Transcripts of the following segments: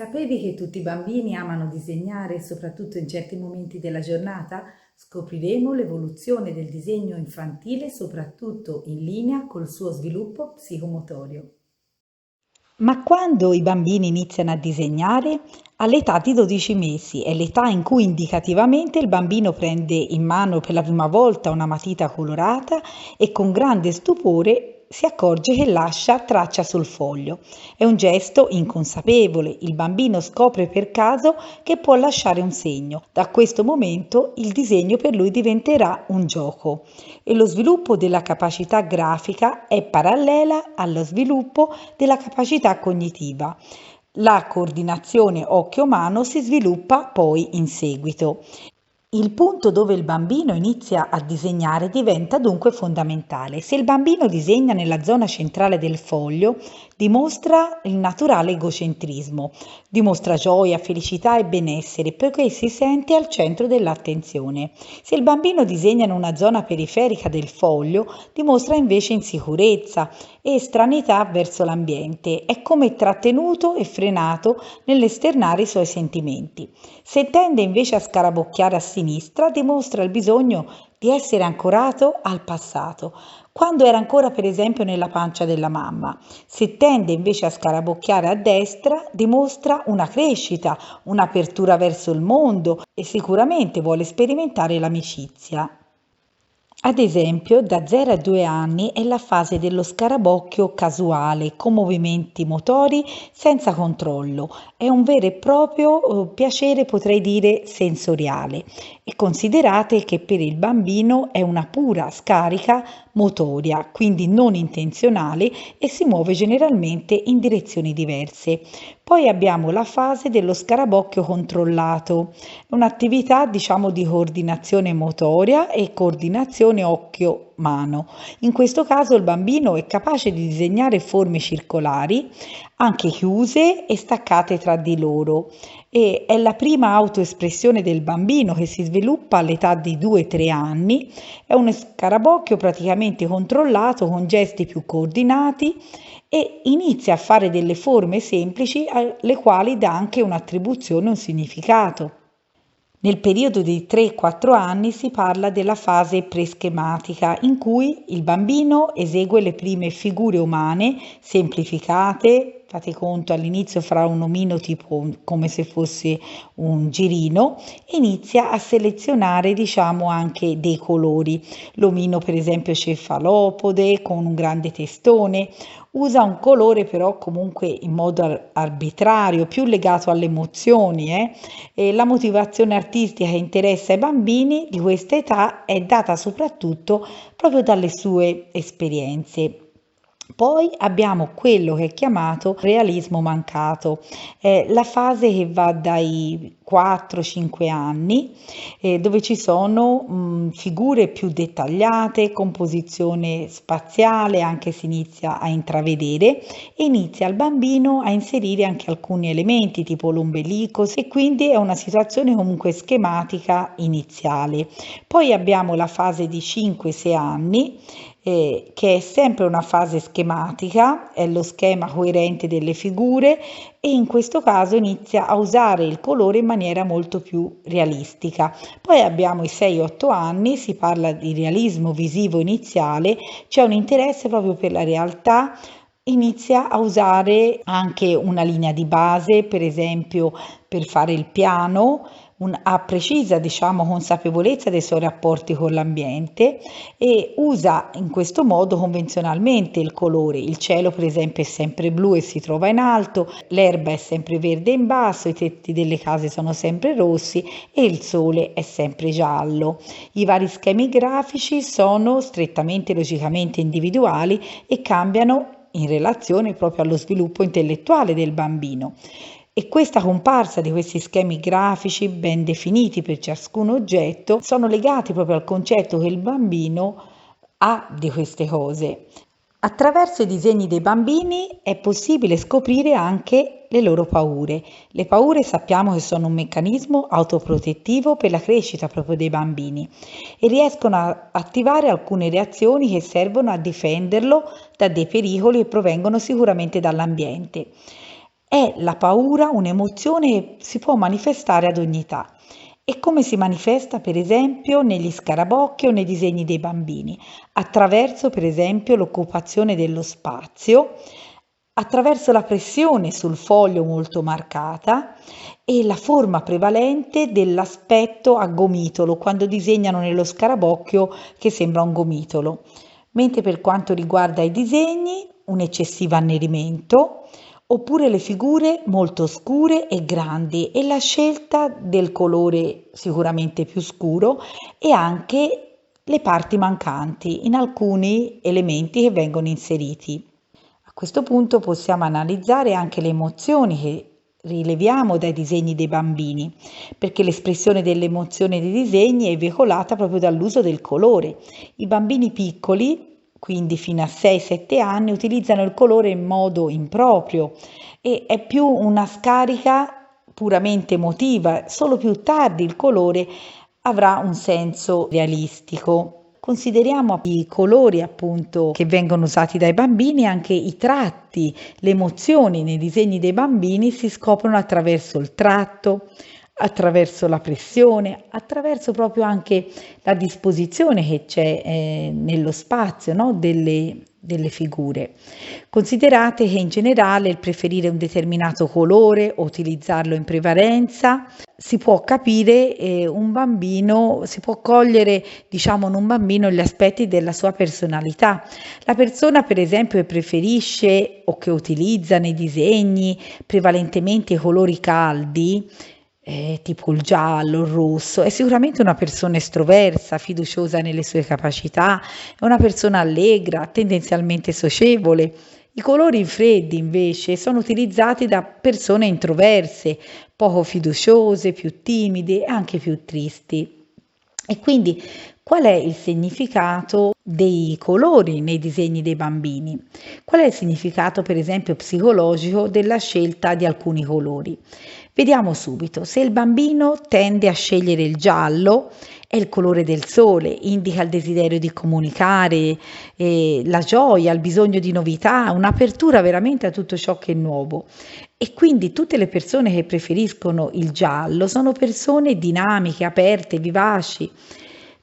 Sapevi che tutti i bambini amano disegnare, soprattutto in certi momenti della giornata? Scopriremo l'evoluzione del disegno infantile, soprattutto in linea col suo sviluppo psicomotorio. Ma quando i bambini iniziano a disegnare? All'età di 12 mesi è l'età in cui indicativamente il bambino prende in mano per la prima volta una matita colorata e con grande stupore si accorge che lascia traccia sul foglio. È un gesto inconsapevole, il bambino scopre per caso che può lasciare un segno. Da questo momento il disegno per lui diventerà un gioco e lo sviluppo della capacità grafica è parallela allo sviluppo della capacità cognitiva. La coordinazione occhio-mano si sviluppa poi in seguito. Il punto dove il bambino inizia a disegnare diventa dunque fondamentale. Se il bambino disegna nella zona centrale del foglio, dimostra il naturale egocentrismo, dimostra gioia, felicità e benessere perché si sente al centro dell'attenzione. Se il bambino disegna in una zona periferica del foglio, dimostra invece insicurezza e stranità verso l'ambiente. È come trattenuto e frenato nell'esternare i suoi sentimenti. Se tende invece a scarabocchiare a sinistra, dimostra il bisogno di essere ancorato al passato, quando era ancora per esempio nella pancia della mamma. Se tende invece a scarabocchiare a destra, dimostra una crescita, un'apertura verso il mondo e sicuramente vuole sperimentare l'amicizia. Ad esempio, da 0 a 2 anni è la fase dello scarabocchio casuale, con movimenti motori senza controllo. È un vero e proprio piacere, potrei dire, sensoriale. E considerate che per il bambino è una pura scarica motoria, quindi non intenzionale e si muove generalmente in direzioni diverse. Poi abbiamo la fase dello scarabocchio controllato, un'attività diciamo di coordinazione motoria e coordinazione occhio-mano. In questo caso il bambino è capace di disegnare forme circolari, anche chiuse e staccate tra di loro. E è la prima autoespressione del bambino che si sviluppa all'età di 2-3 anni. È uno scarabocchio praticamente controllato con gesti più coordinati e inizia a fare delle forme semplici alle quali dà anche un'attribuzione, un significato. Nel periodo di 3-4 anni si parla della fase preschematica in cui il bambino esegue le prime figure umane semplificate, fate conto all'inizio fra un omino tipo come se fosse un girino, e inizia a selezionare diciamo anche dei colori. L'omino per esempio cefalopode con un grande testone, usa un colore però comunque in modo arbitrario, più legato alle emozioni. E la motivazione artistica che interessa ai bambini di questa età è data soprattutto proprio dalle sue esperienze. Poi abbiamo quello che è chiamato realismo mancato, la fase che va dai 4-5 anni, dove ci sono figure più dettagliate, composizione spaziale, anche si inizia a intravedere e inizia il bambino a inserire anche alcuni elementi tipo l'ombelico e quindi è una situazione comunque schematica iniziale. Poi abbiamo la fase di 5-6 anni che è sempre una fase schematica, è lo schema coerente delle figure e in questo caso inizia a usare il colore in maniera molto più realistica. Poi abbiamo i 6-8 anni, si parla di realismo visivo iniziale, c'è un interesse proprio per la realtà, inizia a usare anche una linea di base, per esempio per fare il piano, ha precisa diciamo consapevolezza dei suoi rapporti con l'ambiente e usa in questo modo convenzionalmente il colore. Il cielo per esempio è sempre blu e si trova in alto, l'erba è sempre verde in basso, i tetti delle case sono sempre rossi e il sole è sempre giallo. I vari schemi grafici sono strettamente logicamente individuali e cambiano in relazione proprio allo sviluppo intellettuale del bambino. E questa comparsa di questi schemi grafici ben definiti per ciascun oggetto sono legati proprio al concetto che il bambino ha di queste cose. Attraverso i disegni dei bambini è possibile scoprire anche le loro paure. Le paure sappiamo che sono un meccanismo autoprotettivo per la crescita proprio dei bambini e riescono a attivare alcune reazioni che servono a difenderlo da dei pericoli che provengono sicuramente dall'ambiente. È la paura un'emozione che si può manifestare ad ogni età. E come si manifesta, per esempio, negli scarabocchi o nei disegni dei bambini? Attraverso, per esempio, l'occupazione dello spazio, attraverso la pressione sul foglio molto marcata e la forma prevalente dell'aspetto a gomitolo, quando disegnano nello scarabocchio che sembra un gomitolo. Mentre per quanto riguarda i disegni, un eccessivo annerimento, oppure le figure molto scure e grandi e la scelta del colore sicuramente più scuro e anche le parti mancanti in alcuni elementi che vengono inseriti. A questo punto possiamo analizzare anche le emozioni che rileviamo dai disegni dei bambini, perché l'espressione dell'emozione dei disegni è veicolata proprio dall'uso del colore. I bambini piccoli, quindi fino a 6-7 anni, utilizzano il colore in modo improprio e è più una scarica puramente emotiva. Solo più tardi il colore avrà un senso realistico. Consideriamo i colori appunto che vengono usati dai bambini, anche i tratti, le emozioni nei disegni dei bambini si scoprono attraverso il tratto, attraverso la pressione, attraverso proprio anche la disposizione che c'è nello spazio, no? delle figure. Considerate che in generale il preferire un determinato colore o utilizzarlo in prevalenza si può capire un bambino, si può cogliere diciamo in un bambino gli aspetti della sua personalità. La persona per esempio che preferisce o che utilizza nei disegni prevalentemente i colori caldi, tipo il giallo, il rosso, è sicuramente una persona estroversa, fiduciosa nelle sue capacità, è una persona allegra, tendenzialmente socievole. I colori freddi invece sono utilizzati da persone introverse, poco fiduciose, più timide e anche più tristi. E quindi qual è il significato dei colori nei disegni dei bambini? Qual è il significato, per esempio, psicologico della scelta di alcuni colori? Vediamo subito. Se il bambino tende a scegliere il giallo, è il colore del sole, indica il desiderio di comunicare, la gioia, il bisogno di novità, un'apertura veramente a tutto ciò che è nuovo. E quindi tutte le persone che preferiscono il giallo sono persone dinamiche, aperte, vivaci.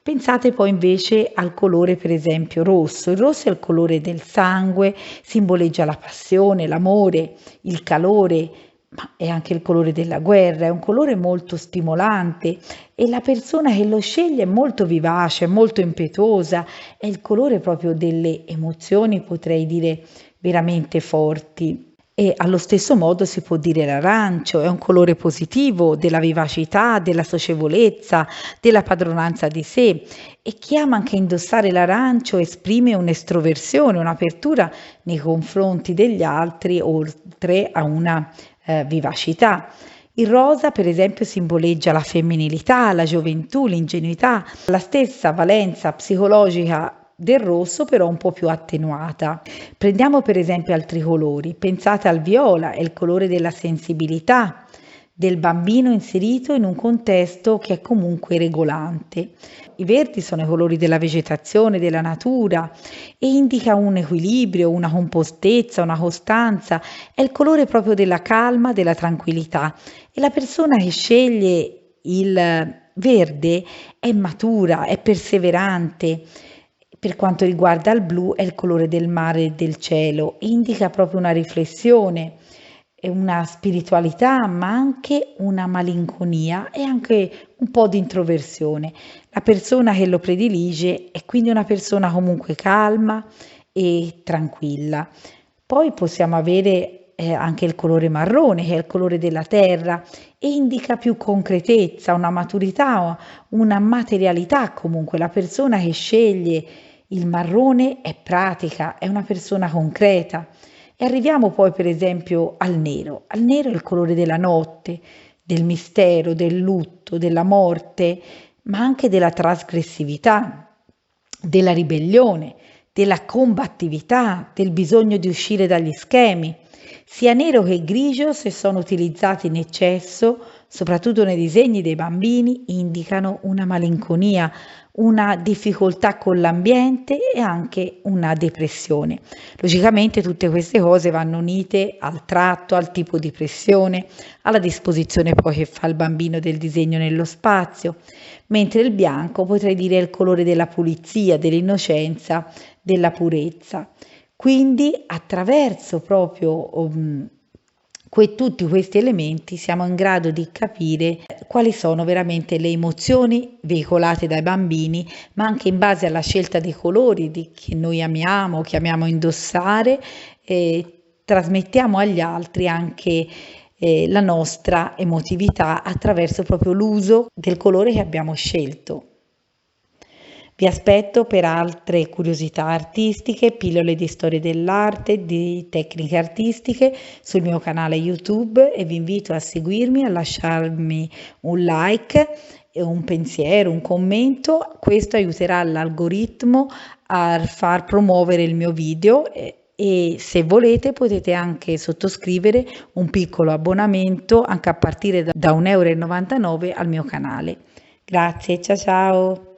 Pensate poi invece al colore per esempio rosso. Il rosso è il colore del sangue, simboleggia la passione, l'amore, il calore, ma è anche il colore della guerra, è un colore molto stimolante e la persona che lo sceglie è molto vivace, è molto impetuosa, è il colore proprio delle emozioni, potrei dire veramente forti. E allo stesso modo si può dire l'arancio, è un colore positivo della vivacità, della socievolezza, della padronanza di sé e chi ama anche indossare l'arancio esprime un'estroversione, un'apertura nei confronti degli altri, oltre a una vivacità. Il rosa, per esempio, simboleggia la femminilità, la gioventù, l'ingenuità, la stessa valenza psicologica del rosso, però un po' più attenuata. Prendiamo per esempio altri colori. Pensate al viola, è il colore della sensibilità del bambino inserito in un contesto che è comunque regolante. I verdi sono i colori della vegetazione, della natura e indica un equilibrio, una compostezza, una costanza, è il colore proprio della calma, della tranquillità e la persona che sceglie il verde è matura, è perseverante. Per quanto riguarda il blu è il colore del mare e del cielo, indica proprio una riflessione, una spiritualità, ma anche una malinconia e anche un po' di introversione. La persona che lo predilige è quindi una persona comunque calma e tranquilla. Poi possiamo avere anche il colore marrone, che è il colore della terra, e indica più concretezza, una maturità, una materialità comunque. La persona che sceglie il marrone è pratica, è una persona concreta. E arriviamo poi per esempio al nero. Al nero è il colore della notte, del mistero, del lutto, della morte, ma anche della trasgressività, della ribellione, della combattività, del bisogno di uscire dagli schemi. Sia nero che grigio, se sono utilizzati in eccesso, soprattutto nei disegni dei bambini, indicano una malinconia, una difficoltà con l'ambiente e anche una depressione. Logicamente tutte queste cose vanno unite al tratto, al tipo di pressione, alla disposizione poi che fa il bambino del disegno nello spazio, mentre il bianco potrei dire è il colore della pulizia, dell'innocenza, della purezza. Quindi attraverso proprio tutti questi elementi siamo in grado di capire quali sono veramente le emozioni veicolate dai bambini, ma anche in base alla scelta dei colori che noi amiamo, che amiamo indossare, trasmettiamo agli altri anche la nostra emotività attraverso proprio l'uso del colore che abbiamo scelto. Vi aspetto per altre curiosità artistiche, pillole di storia dell'arte, di tecniche artistiche sul mio canale YouTube e vi invito a seguirmi, a lasciarmi un like, un pensiero, un commento. Questo aiuterà l'algoritmo a far promuovere il mio video e se volete potete anche sottoscrivere un piccolo abbonamento anche a partire da 1,99 € al mio canale. Grazie, ciao ciao!